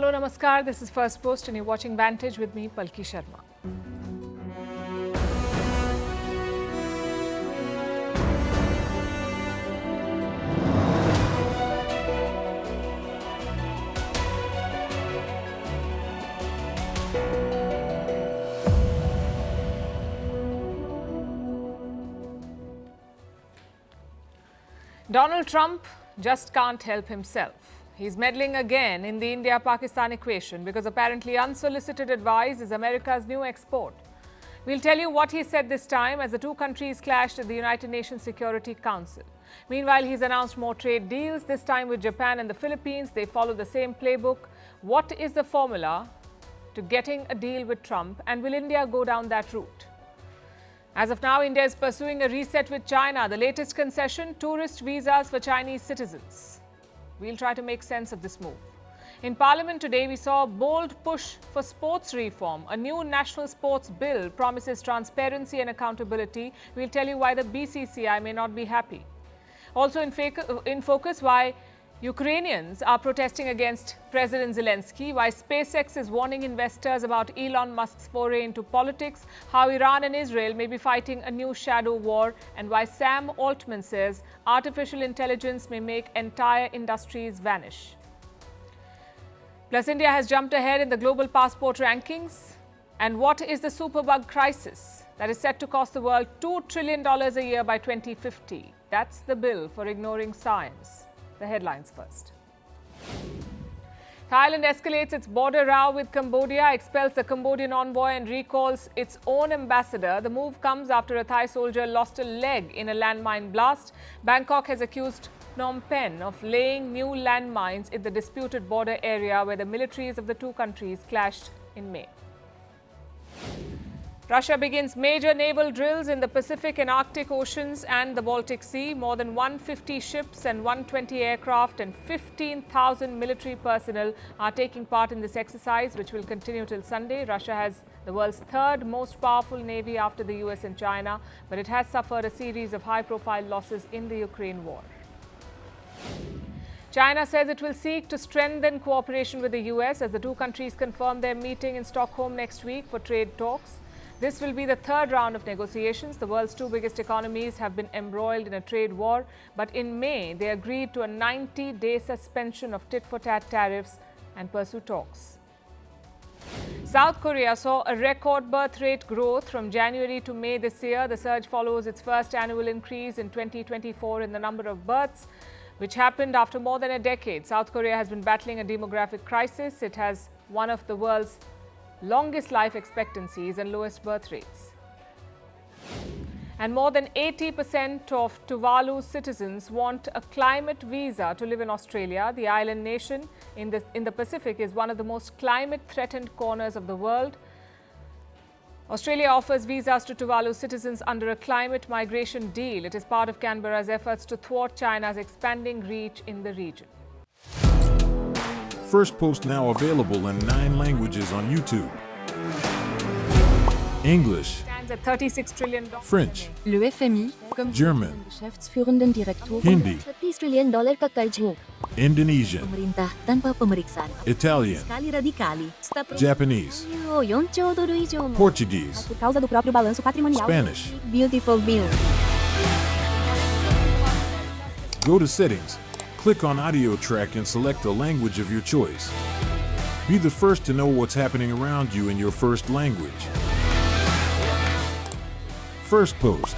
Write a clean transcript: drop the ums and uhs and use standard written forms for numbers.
Hello, namaskar. This is Firstpost and you're watching Vantage with me, Palki Sharma. Donald Trump just can't help himself. He's meddling again in the India-Pakistan equation because apparently unsolicited advice is America's new export. We'll tell you what he said this time as the two countries clashed at the United Nations Security Council. Meanwhile, he's announced more trade deals, this time with Japan and the Philippines. They follow the same playbook. What is the formula to getting a deal with Trump, and will India go down that route? As of now, India is pursuing a reset with China. The latest concession, tourist visas for Chinese citizens. We'll try to make sense of this move. In Parliament today, we saw a bold push for sports reform. A new national sports bill promises transparency and accountability. We'll tell you why the BCCI may not be happy. Also in focus, why Ukrainians are protesting against President Zelensky, why SpaceX is warning investors about Elon Musk's foray into politics, how Iran and Israel may be fighting a new shadow war, and why Sam Altman says artificial intelligence may make entire industries vanish. Plus, India has jumped ahead in the global passport rankings. And what is the superbug crisis that is set to cost the world $2 trillion a year by 2050? That's the bill for ignoring science. The headlines first. Thailand escalates its border row with Cambodia, expels the Cambodian envoy and recalls its own ambassador. The move comes after a Thai soldier lost a leg in a landmine blast. Bangkok has accused Phnom Penh of laying new landmines in the disputed border area where the militaries of the two countries clashed in May. Russia begins major naval drills in the Pacific and Arctic Oceans and the Baltic Sea. More than 150 ships and 120 aircraft and 15,000 military personnel are taking part in this exercise, which will continue till Sunday. Russia has the world's third most powerful navy after the US and China, but it has suffered a series of high-profile losses in the Ukraine war. China says it will seek to strengthen cooperation with the US as the two countries confirm their meeting in Stockholm next week for trade talks. This will be the third round of negotiations. The world's two biggest economies have been embroiled in a trade war, but in May, they agreed to a 90-day suspension of tit-for-tat tariffs and pursue talks. South Korea saw a record birth rate growth from January to May this year. The surge follows its first annual increase in 2024 in the number of births, which happened after more than a decade. South Korea has been battling a demographic crisis. It has one of the world's longest life expectancies and lowest birth rates. And more than 80% of Tuvalu citizens want a climate visa to live in Australia. The island nation in the Pacific is one of the most climate-threatened corners of the world. Australia offers visas to Tuvalu citizens under a climate migration deal. It is part of Canberra's efforts to thwart China's expanding reach in the region. Firstpost now available in 9 languages on YouTube. English, Stands at $36 trillion. French, Le FMI, comme German, Geschäftsführenden Direktor, Hindi, $30 trillion ka karjo. Indonesian, Pemerintah tanpa pemeriksaan. Italian, Sekali radikali. Japanese, 4 兆ドル以上も Portuguese, por causa do próprio balanço patrimonial. Spanish. Beautiful bill. Go to Settings, click on Audio Track and select a language of your choice. Be the first to know what's happening around you in your first language. Firstpost.